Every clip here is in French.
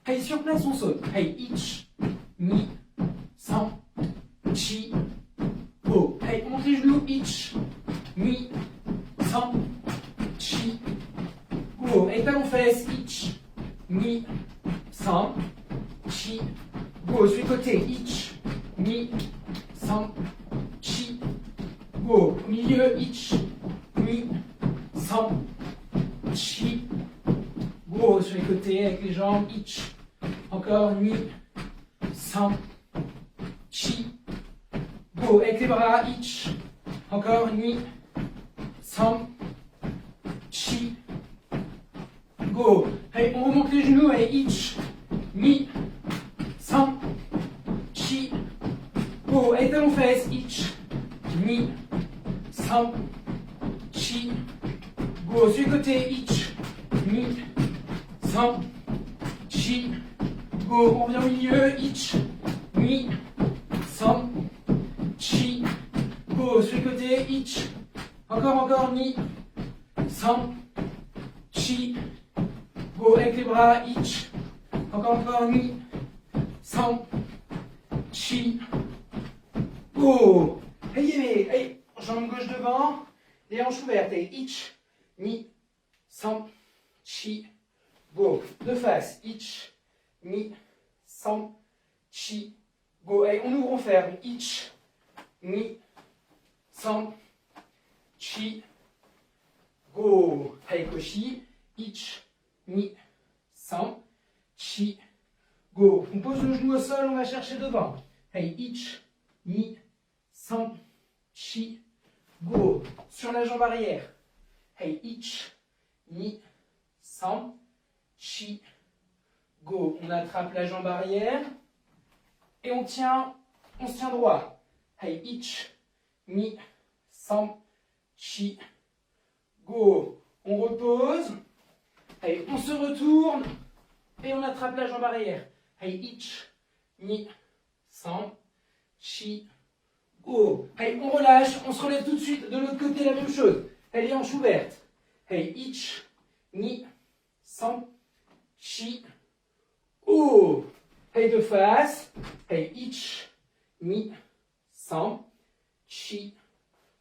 Hey, sur place, on saute. Hey, ich, ni, san, chi, go. Hey, on monte les genoux. Ich, ni, san, chi, go. Hey, talon fesse. Ich, ni, san, chi, go. Sur le côté. Ich, ni, san, chi, go. Au milieu. Ich, ni, san, chi, go. Sur les côtés avec les jambes. Ich. Encore, ni, san, chi, go. Avec les bras, ich. Encore, ni, san, chi, go. Allez, on remonte les genoux, allez, ich, ni, san, chi, go. Allez, talons fesses, ich, ni, san, chi, go. Sur le côté, ich, ni, san, chi, go. On revient au milieu, ich, ni, san, chi, go. Sur le côté, ich, encore, ni, san, chi, go. Avec les bras, ich, encore, ni, san, chi, go. Hey, jambe gauche devant, les hanches ouvertes, et ich, ni, san, chi, go. De face, ich, ni, san, chi, go. Allez, on ouvre, on ferme. Ich, ni, san, chi, go. Allez, koshi. Ich, ni, san, chi, go. On pose le genou au sol, on va chercher devant. Allez, ich, ni, san, chi, go. Sur la jambe arrière. Allez, ich, ni, san, chi, go. On attrape la jambe arrière et on se tient droit. Hey, ich, ni, san, chi, go. On repose. Hey, on se retourne et on attrape la jambe arrière. Hey, ich, ni, san, chi, go. Hey, on relâche, on se relève tout de suite. De l'autre côté, la même chose. Hey, les hanches ouvertes. Hey, ich, ni, san, chi, go. Hey, de face. Hey, ich, ni, san, chi,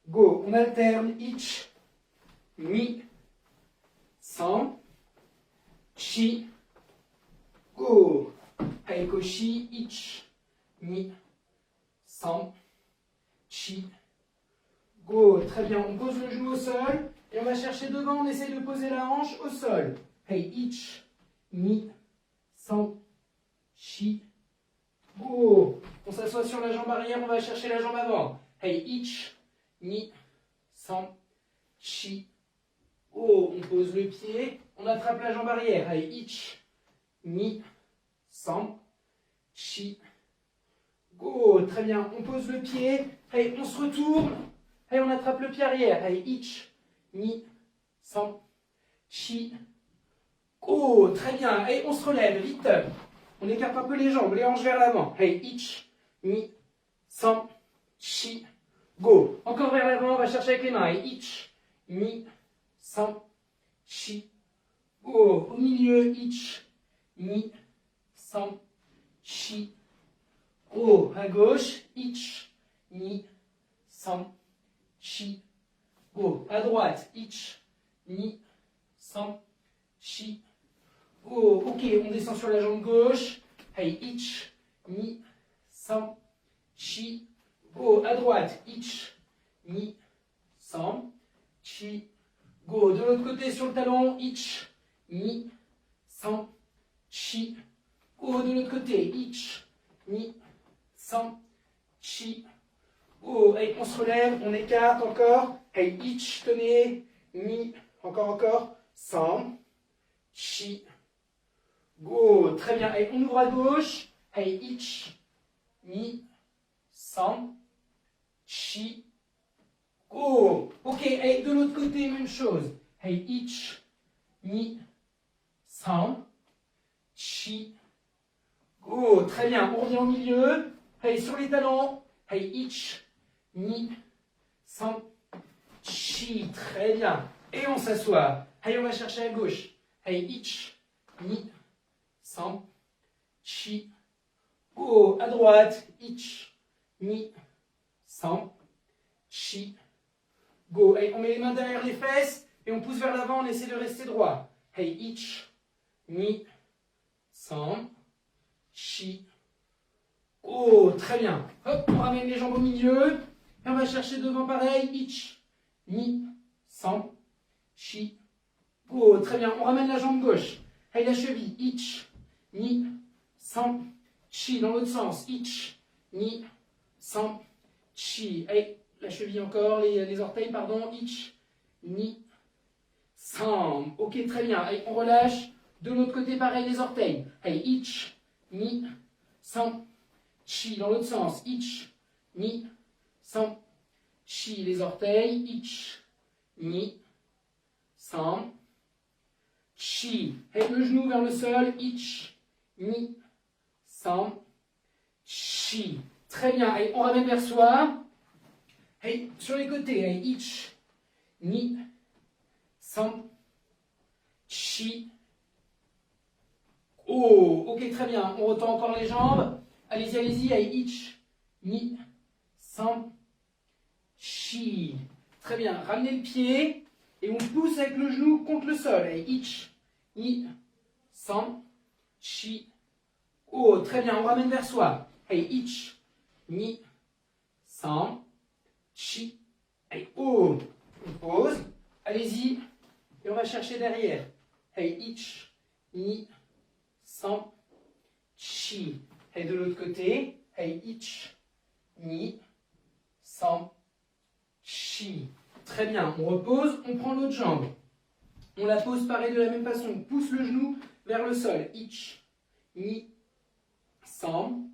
go. On alterne. Ich, ni, san, chi, go. Hey, koshi. Ich, ni, san, chi, go. Très bien. On pose le genou au sol et on va chercher devant. On essaie de poser la hanche au sol. Hey, ich, ni, san, chi, go. On s'assoit sur la jambe arrière, on va chercher la jambe avant. Hey, ich, ni, san, chi, go. On pose le pied, on attrape la jambe arrière. Hey, ich, ni, san, chi, go. Très bien, on pose le pied. Hey, on se retourne. Hey, on attrape le pied arrière. Hey, ich, ni, san, chi, go. Très bien. Hey, on se relève, vite. On écarte un peu les jambes, les hanches vers l'avant. Hey, ich, ni, san, chi, go. Encore vers l'avant, on va chercher avec les mains. Hey, ich, ni, san, chi, go. Au milieu, ich, ni, san, chi, go. À gauche, ich, ni, san, chi, go. À droite, ich, ni, san, chi, go. Ok, on descend sur la jambe gauche. Hey, ich, ni, san, chi, go. À droite, ich, ni, san, chi, go. De l'autre côté, sur le talon, ich, ni, san, chi, go. De l'autre côté, ich, ni, san, chi, go. Hey, on se relève, on écarte encore. Hey, ich, tenez, ni, encore, san, chi, go. Très bien. Hey, on ouvre à gauche. Hey, ich, ni, san, chi, go. Ok, hey, de l'autre côté, même chose. Hey, ich, ni, san, chi, go. Très bien. On revient au milieu. Hey, sur les talons. Hey, ich, ni, san, chi. Très bien. Et on s'assoit. Hey, on va chercher à gauche. Hey, ich, ni, san, chi, go. À droite, ich, ni, san, chi, go. Et on met les mains derrière les fesses et on pousse vers l'avant, on essaie de rester droit. Hey, ich, ni, san, chi, go. Très bien. Hop, on ramène les jambes au milieu. Et on va chercher devant pareil. Ich, ni, san, chi, go. Très bien. On ramène la jambe gauche. Hey, la cheville. Ich, ni, san, chi. Dans l'autre sens. Ich, ni, san, chi. Hey, la cheville encore, les orteils, pardon. Ich, ni, san. Ok, très bien. Hey, on relâche. De l'autre côté, pareil, les orteils. Hey, ich, ni, san, chi. Dans l'autre sens. Ich, ni, san, chi. Les orteils. Ich, ni, san, chi. Et le genou vers le sol. Ich, ni, san, chi. Très bien. Et on ramène vers soi. Et sur les côtés. Et ich, ni, san, chi. Oh, ok, très bien. On retend encore les jambes. Allez-y, allez-y. Et ich, ni, san, chi. Très bien. Ramenez le pied. Et on pousse avec le genou contre le sol. Et ich, ni, san, chi, oh. Très bien, on ramène vers soi. Et ich, ni, san, chi, et oh. On pose. Allez-y. Et on va chercher derrière. Et ich, ni, san, chi. Et de l'autre côté. Et ich, ni, san, chi. Très bien, on repose, on prend l'autre jambe. On la pose pareil de la même façon. On pousse le genou vers le sol. Ich, ni, san,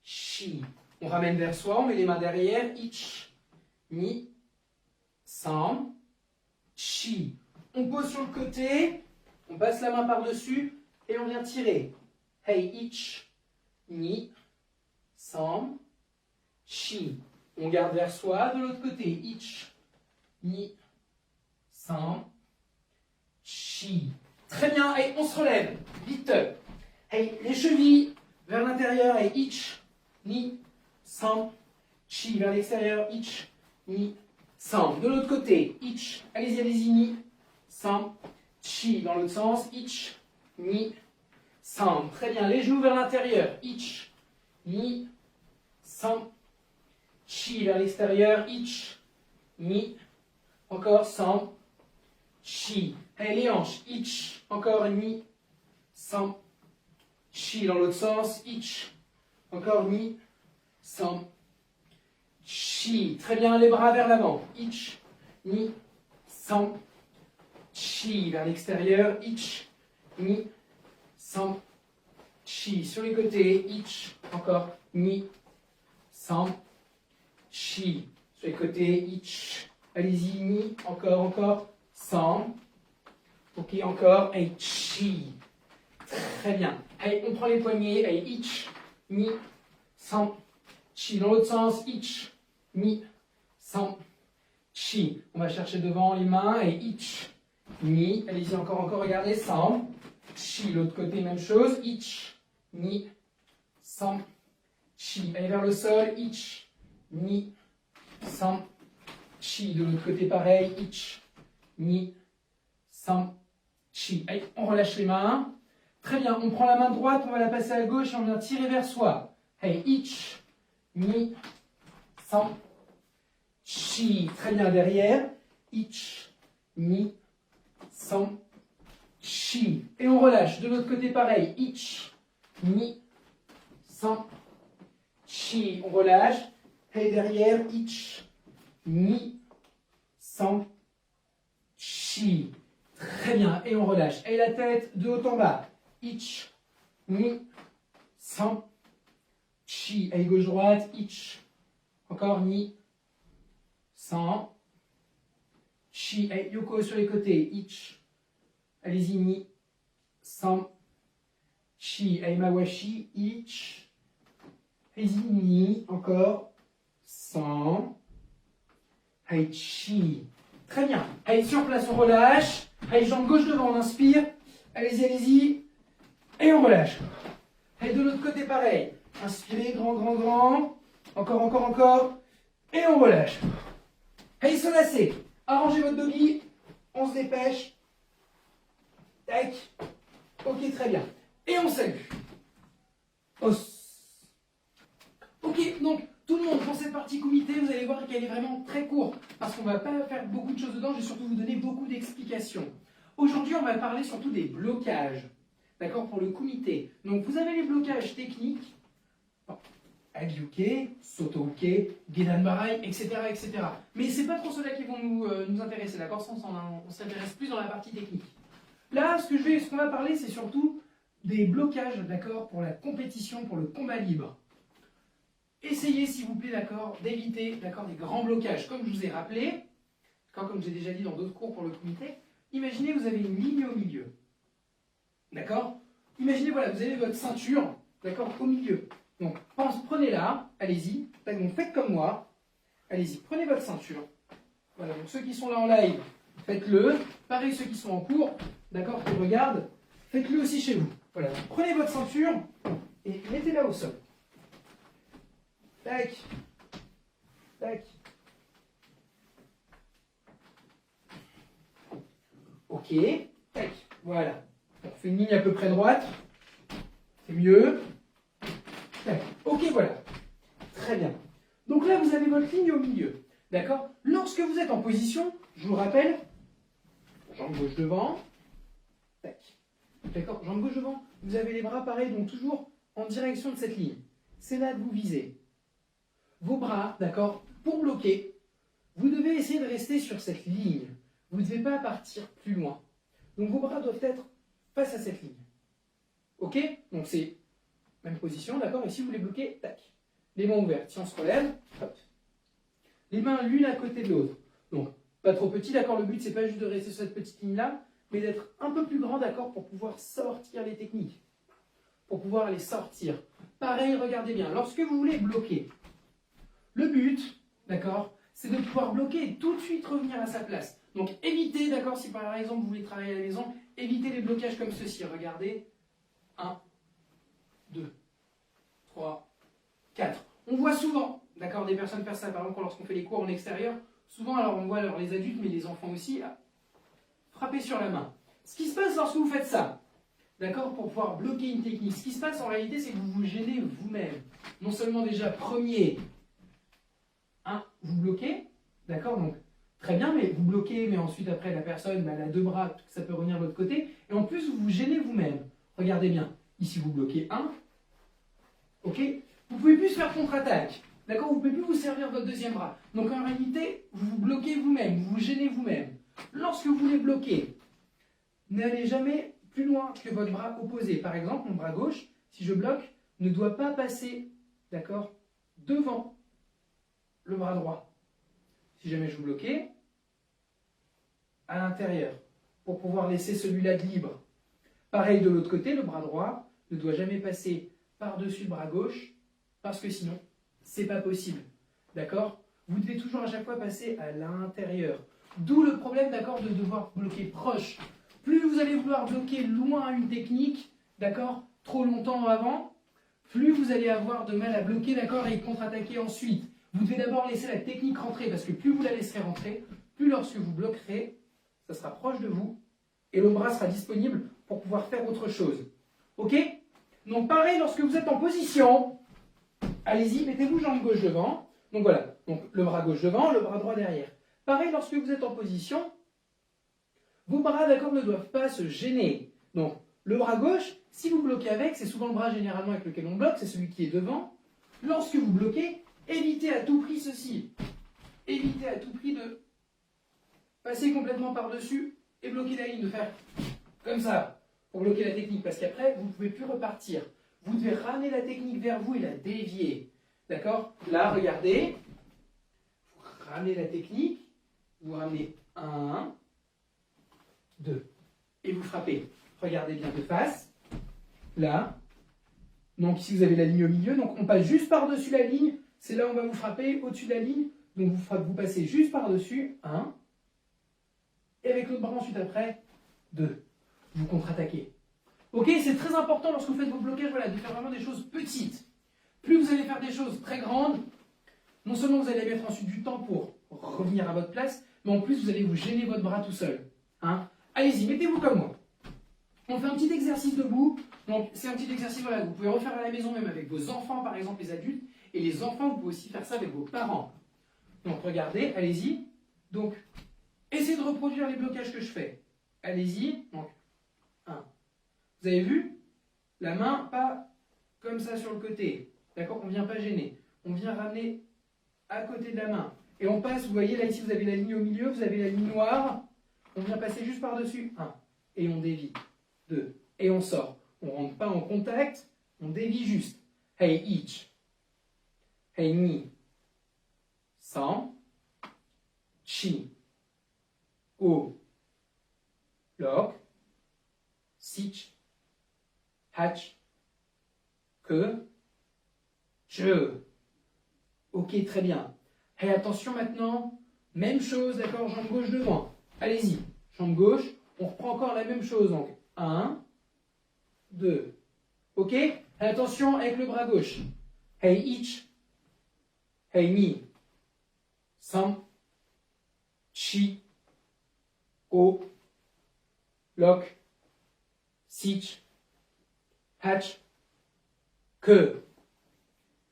chi. On ramène vers soi, on met les mains derrière. Ich, ni, san, chi. On pose sur le côté, on passe la main par-dessus et on vient tirer. Hey, ich, ni, san, chi. On garde vers soi. De l'autre côté, ich, ni, san, chi. Très bien, et on se relève, vite. Hey, les chevilles vers l'intérieur, et ich, ni, san, chi. Vers l'extérieur, ich, ni, san. De l'autre côté, ich, allez-y, allez-y, ni, san, chi. Dans l'autre sens, ich, ni, san. Très bien, les genoux vers l'intérieur, ich, ni, san, chi. Vers l'extérieur, ich, ni, encore, san, chi. Et les hanches, ich, encore, ni, san, chi. Dans l'autre sens, ich, encore, ni, san, chi. Très bien, les bras vers l'avant, ich, ni, san, chi. Vers l'extérieur, ich, ni, san, chi. Sur les côtés, ich, encore, ni, san, chi. Sur les côtés, ich. Allez-y, ni, encore, san. Ok, encore, et chi. Très bien. Allez, on prend les poignets, et ich, ni, san, chi. Dans l'autre sens, ich, ni, san, chi. On va chercher devant les mains, et ich, ni. Allez-y, encore, regardez, san, chi. L'autre côté, même chose, ich, ni, san, chi. Allez vers le sol, ich, ni, san, chi. De l'autre côté, pareil, ich, ni, san, chi. Allez, on relâche les mains. Très bien, on prend la main droite, on va la passer à gauche et on vient tirer vers soi. Hey, ich, ni, san, chi. Très bien, derrière. Ich, ni, san, chi. Et on relâche. De l'autre côté, pareil. Ich, ni, san, chi. On relâche. Et derrière, ich, ni, san, chi. Très bien. Et on relâche. Et la tête de haut en bas. Ich, ni, san, chi. Et gauche-droite. Ich, encore ni, san, chi. Et yoko sur les côtés. Ich, allez-y, ni, san, chi. Et mawashi. Ich, allez-y, ni, encore, san, et chi. Très bien. Allez, sur place, on relâche. Allez, jambe gauche devant, on inspire. Allez-y, allez-y. Et on relâche. Et de l'autre côté, pareil. Inspirez, grand, grand, grand. Encore, encore, encore. Et on relâche. Et se lasser. Arrangez votre doggy. On se dépêche. Tac. Ok, très bien. Et on salue. Os. Ok, donc tout le monde, pour cette partie comité, vous allez voir qu'elle est vraiment très courte. Parce qu'on ne va pas faire beaucoup de choses dedans, je vais surtout vous donner beaucoup d'explications. Aujourd'hui, on va parler surtout des blocages. D'accord, pour le comité. Donc vous avez les blocages techniques. Agyuke, Soto-uke, Gedan-barai, etc., etc. Mais ce n'est pas trop ceux-là qui vont nous intéresser, d'accord? On s'intéresse plus dans la partie technique. Là, ce qu'on va parler, c'est surtout des blocages, d'accord, pour la compétition, pour le combat libre. Essayez, s'il vous plaît, d'accord, d'éviter, d'accord, des grands blocages. Comme je vous ai rappelé, comme j'ai déjà dit dans d'autres cours pour le comité, imaginez vous avez une ligne au milieu. D'accord? Imaginez, voilà, vous avez votre ceinture, d'accord, au milieu. Donc, prenez-la, allez-y. Donc, faites comme moi. Allez-y, prenez votre ceinture. Voilà, donc ceux qui sont là en live, faites-le. Pareil, ceux qui sont en cours, d'accord, qui regardent, faites-le aussi chez vous. Voilà, donc, prenez votre ceinture et mettez-la au sol. Tac. Tac. Ok. Tac. Voilà. On fait une ligne à peu près droite. C'est mieux. Ok, voilà. Très bien. Donc là, vous avez votre ligne au milieu. D'accord? Lorsque vous êtes en position, je vous rappelle, jambe gauche devant. Tac. D'accord? Jambe gauche devant. Vous avez les bras pareils, donc toujours en direction de cette ligne. C'est là que vous visez. Vos bras, d'accord? Pour bloquer, vous devez essayer de rester sur cette ligne. Vous ne devez pas partir plus loin. Donc vos bras doivent être face à cette ligne. Ok? Donc c'est même position, d'accord? Et si vous les bloquez, tac. Les mains ouvertes. Si on se relève, hop. Les mains l'une à côté de l'autre. Donc, pas trop petit, d'accord? Le but, c'est pas juste de rester sur cette petite ligne-là, mais d'être un peu plus grand, d'accord? Pour pouvoir sortir les techniques. Pour pouvoir les sortir. Pareil, regardez bien. Lorsque vous voulez bloquer, le but, d'accord? C'est de pouvoir bloquer et tout de suite revenir à sa place. Donc, évitez, d'accord? Si par exemple, vous voulez travailler à la maison, évitez les blocages comme ceci. Regardez. 1, 2, 3, 4. On voit souvent, d'accord, des personnes faire ça, par exemple, lorsqu'on fait les cours en extérieur, souvent, alors on voit alors, les adultes, mais les enfants aussi, frapper sur la main. Ce qui se passe lorsque vous faites ça, d'accord, pour pouvoir bloquer une technique, ce qui se passe en réalité, c'est que vous vous gênez vous-même. Non seulement déjà, premier, vous bloquez, d'accord, donc très bien, mais vous bloquez, mais ensuite, après, la personne, elle a deux bras, ça peut revenir de l'autre côté, et en plus, vous vous gênez vous-même. Regardez bien, ici, vous bloquez 1, ok? Vous ne pouvez plus faire contre-attaque. D'accord? Vous ne pouvez plus vous servir de votre deuxième bras. Donc en réalité, vous vous bloquez vous-même, vous vous gênez vous-même. Lorsque vous voulez bloquer, n'allez jamais plus loin que votre bras opposé. Par exemple, mon bras gauche, si je bloque, ne doit pas passer, d'accord, devant le bras droit. Si jamais je vous bloquais, à l'intérieur, pour pouvoir laisser celui-là de libre. Pareil de l'autre côté, le bras droit ne doit jamais passer par-dessus le bras gauche, parce que sinon, c'est pas possible. D'accord? Vous devez toujours à chaque fois passer à l'intérieur. D'où le problème, d'accord, de devoir bloquer proche. Plus vous allez vouloir bloquer loin une technique, d'accord, trop longtemps avant, plus vous allez avoir de mal à bloquer, d'accord, et contre-attaquer ensuite. Vous devez d'abord laisser la technique rentrer, parce que plus vous la laisserez rentrer, plus lorsque vous bloquerez, ça sera proche de vous, et le bras sera disponible pour pouvoir faire autre chose. Ok? Donc pareil, lorsque vous êtes en position, allez-y, mettez-vous jambe gauche devant. Donc voilà, donc le bras gauche devant, le bras droit derrière. Pareil, lorsque vous êtes en position, vos bras, d'accord, ne doivent pas se gêner. Donc le bras gauche, si vous bloquez avec, c'est souvent le bras généralement avec lequel on bloque, c'est celui qui est devant. Lorsque vous bloquez, évitez à tout prix ceci. Évitez à tout prix de passer complètement par-dessus et bloquer la ligne, de faire comme ça, pour bloquer la technique, parce qu'après, vous ne pouvez plus repartir. Vous devez ramener la technique vers vous et la dévier. D'accord? Là, regardez. Vous ramenez la technique, vous ramenez 1, 2, et vous frappez. Regardez bien de face. Là. Donc ici, vous avez la ligne au milieu. Donc on passe juste par-dessus la ligne. C'est là où on va vous frapper, au-dessus de la ligne. Donc vous passez juste par-dessus. 1. Et avec l'autre bras ensuite après, 2. Vous contre-attaquez. Ok, c'est très important lorsque vous faites vos blocages, voilà, de faire vraiment des choses petites. Plus vous allez faire des choses très grandes, non seulement vous allez mettre ensuite du temps pour revenir à votre place, mais en plus vous allez vous gêner votre bras tout seul. Hein? Allez-y, mettez-vous comme moi. On fait un petit exercice debout. Donc c'est un petit exercice voilà, que vous pouvez refaire à la maison, même avec vos enfants, par exemple, les adultes. Et les enfants, vous pouvez aussi faire ça avec vos parents. Donc regardez, allez-y. Donc, essayez de reproduire les blocages que je fais. Allez-y. Donc, 1. Vous avez vu? La main, pas comme ça sur le côté. D'accord? On ne vient pas gêner. On vient ramener à côté de la main. Et on passe, vous voyez, là ici, vous avez la ligne au milieu, vous avez la ligne noire. On vient passer juste par-dessus. 1. Et on dévie. 2. Et on sort. On ne rentre pas en contact, on dévie juste. Hey, ich. Hey, ni. San. Chi. O. Lok. Sich. Hatch. Que. Je. Ok, très bien. Hey, attention maintenant. Même chose, d'accord, jambe gauche devant. Allez-y. Jambe gauche. On reprend encore la même chose. Donc, 1, 2. Ok? Attention avec le bras gauche. Hey, ich. Hey, ni. San. Chi. O. Lok. Sich. Hatch. Que.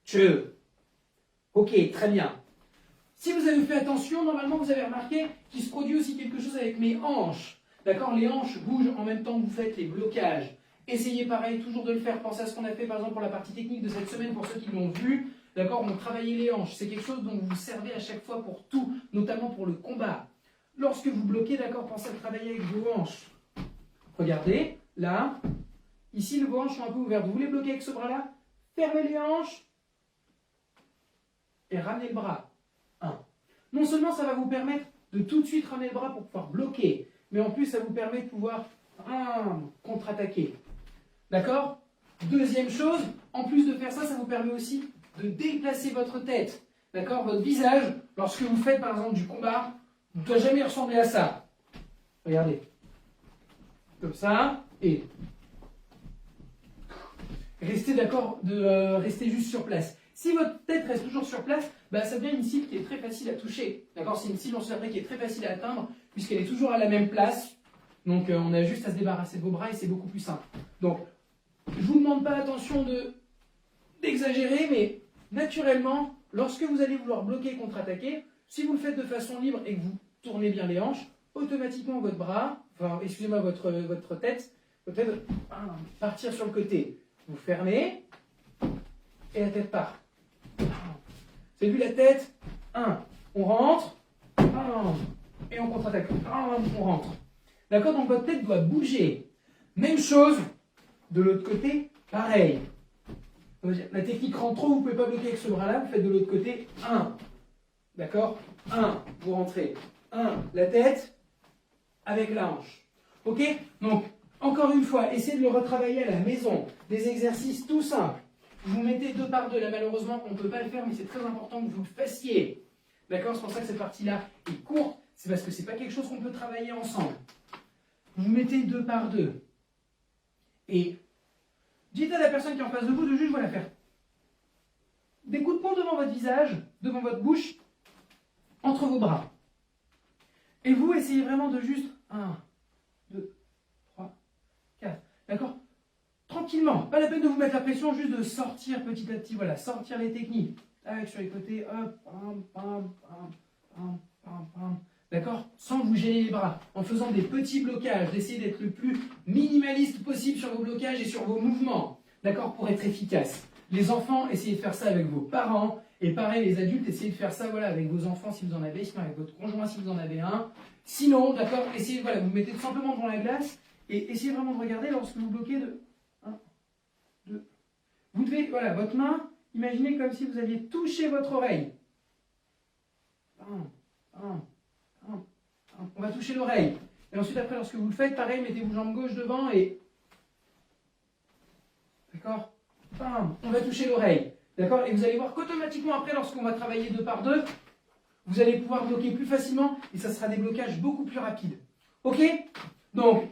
Je. Ok, très bien. Si vous avez fait attention, normalement vous avez remarqué qu'il se produit aussi quelque chose avec mes hanches. D'accord? Les hanches bougent en même temps que vous faites les blocages. Essayez pareil, toujours de le faire. Pensez à ce qu'on a fait par exemple pour la partie technique de cette semaine, pour ceux qui l'ont vu. D'accord? On travaillait les hanches. C'est quelque chose dont vous vous servez à chaque fois pour tout, notamment pour le combat. Lorsque vous bloquez, d'accord, pensez à travailler avec vos hanches. Regardez, là, ici vos hanches sont un peu ouvertes. Vous voulez bloquer avec ce bras-là? Fermez les hanches et ramenez le bras. 1. Non seulement ça va vous permettre de tout de suite ramener le bras pour pouvoir bloquer, mais en plus ça vous permet de pouvoir contre-attaquer. D'accord? Deuxième chose, en plus de faire ça, ça vous permet aussi de déplacer votre tête. D'accord? Votre visage, lorsque vous faites par exemple du combat, ne doit jamais ressembler à ça. Regardez. Comme ça, et restez d'accord de rester juste sur place. Si votre tête reste toujours sur place, bah, ça devient une cible qui est très facile à toucher. D'accord? C'est une cible en surprise qui est très facile à atteindre, puisqu'elle est toujours à la même place. Donc on a juste à se débarrasser de vos bras et c'est beaucoup plus simple. Donc, je ne vous demande pas attention d'exagérer, mais naturellement, lorsque vous allez vouloir bloquer et contre-attaquer, si vous le faites de façon libre et que vous tournez bien les hanches, automatiquement votre bras, enfin, excusez-moi, votre tête va partir sur le côté. Vous fermez et la tête part. Vous avez vu la tête? 1. On rentre. 1. Et on contre-attaque. 1. On rentre. D'accord? Donc votre tête doit bouger. Même chose de l'autre côté, pareil. La technique rentre trop, vous ne pouvez pas bloquer avec ce bras-là, vous faites de l'autre côté. 1. D'accord? 1. Vous rentrez. 1. La tête avec la hanche. Ok? Donc, encore une fois, essayez de le retravailler à la maison. Des exercices tout simples. Vous mettez 2 par 2. Là, malheureusement, on ne peut pas le faire, mais c'est très important que vous le fassiez. D'accord? C'est pour ça que cette partie-là est courte. C'est parce que ce n'est pas quelque chose qu'on peut travailler ensemble. Vous mettez 2 par 2. Et dites à la personne qui est en face de vous de juste voilà, faire des coups de poing devant votre visage, devant votre bouche, entre vos bras. Et vous, essayez vraiment de juste 1, 2, 3, 4. D'accord? Tranquillement. Pas la peine de vous mettre la pression, juste de sortir petit à petit. Voilà, sortir les techniques. Avec sur les côtés, hop, pam, pam, pam, pam, pam, pam. D'accord? Sans vous gêner les bras. En faisant des petits blocages. D'essayer d'être le plus minimaliste possible sur vos blocages et sur vos mouvements. D'accord? Pour être efficace. Les enfants, essayez de faire ça avec vos parents. Et pareil, les adultes, essayez de faire ça voilà, avec vos enfants si vous en avez, sinon avec votre conjoint si vous en avez un. Sinon, d'accord, essayez, voilà, vous mettez tout simplement devant la glace et essayez vraiment de regarder lorsque vous bloquez de 1, 2. Vous devez, voilà, votre main, imaginez comme si vous aviez touché votre oreille. 1, 1. On va toucher l'oreille. Et ensuite, après, lorsque vous le faites, pareil, mettez vos jambes gauche devant et... D'accord? On va toucher l'oreille. D'accord? Et vous allez voir qu'automatiquement, après, lorsqu'on va travailler 2 par 2, vous allez pouvoir bloquer plus facilement et ça sera des blocages beaucoup plus rapides. Ok? Donc,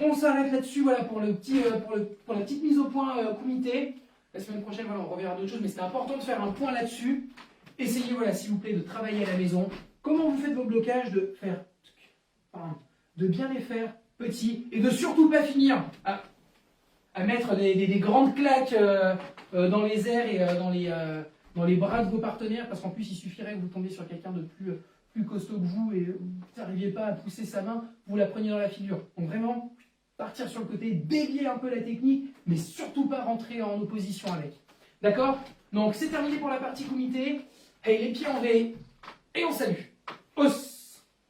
On s'arrête là-dessus, voilà, pour, pour la petite mise au point comité. La semaine prochaine, voilà, on reverra d'autres choses, mais c'est important de faire un point là-dessus. Essayez, voilà, s'il vous plaît, de travailler à la maison. Comment vous faites vos blocages, de bien les faire petits et de surtout pas finir à mettre des grandes claques dans les airs et dans les bras de vos partenaires, parce qu'en plus, il suffirait que vous tombiez sur quelqu'un de plus costaud que vous et vous n'arriviez pas à pousser sa main, vous la preniez dans la figure. Donc vraiment, partir sur le côté, dévier un peu la technique, mais surtout pas rentrer en opposition avec. D'accord? Donc c'est terminé pour la partie comité. Hey, les pieds en V, et on salue. Os.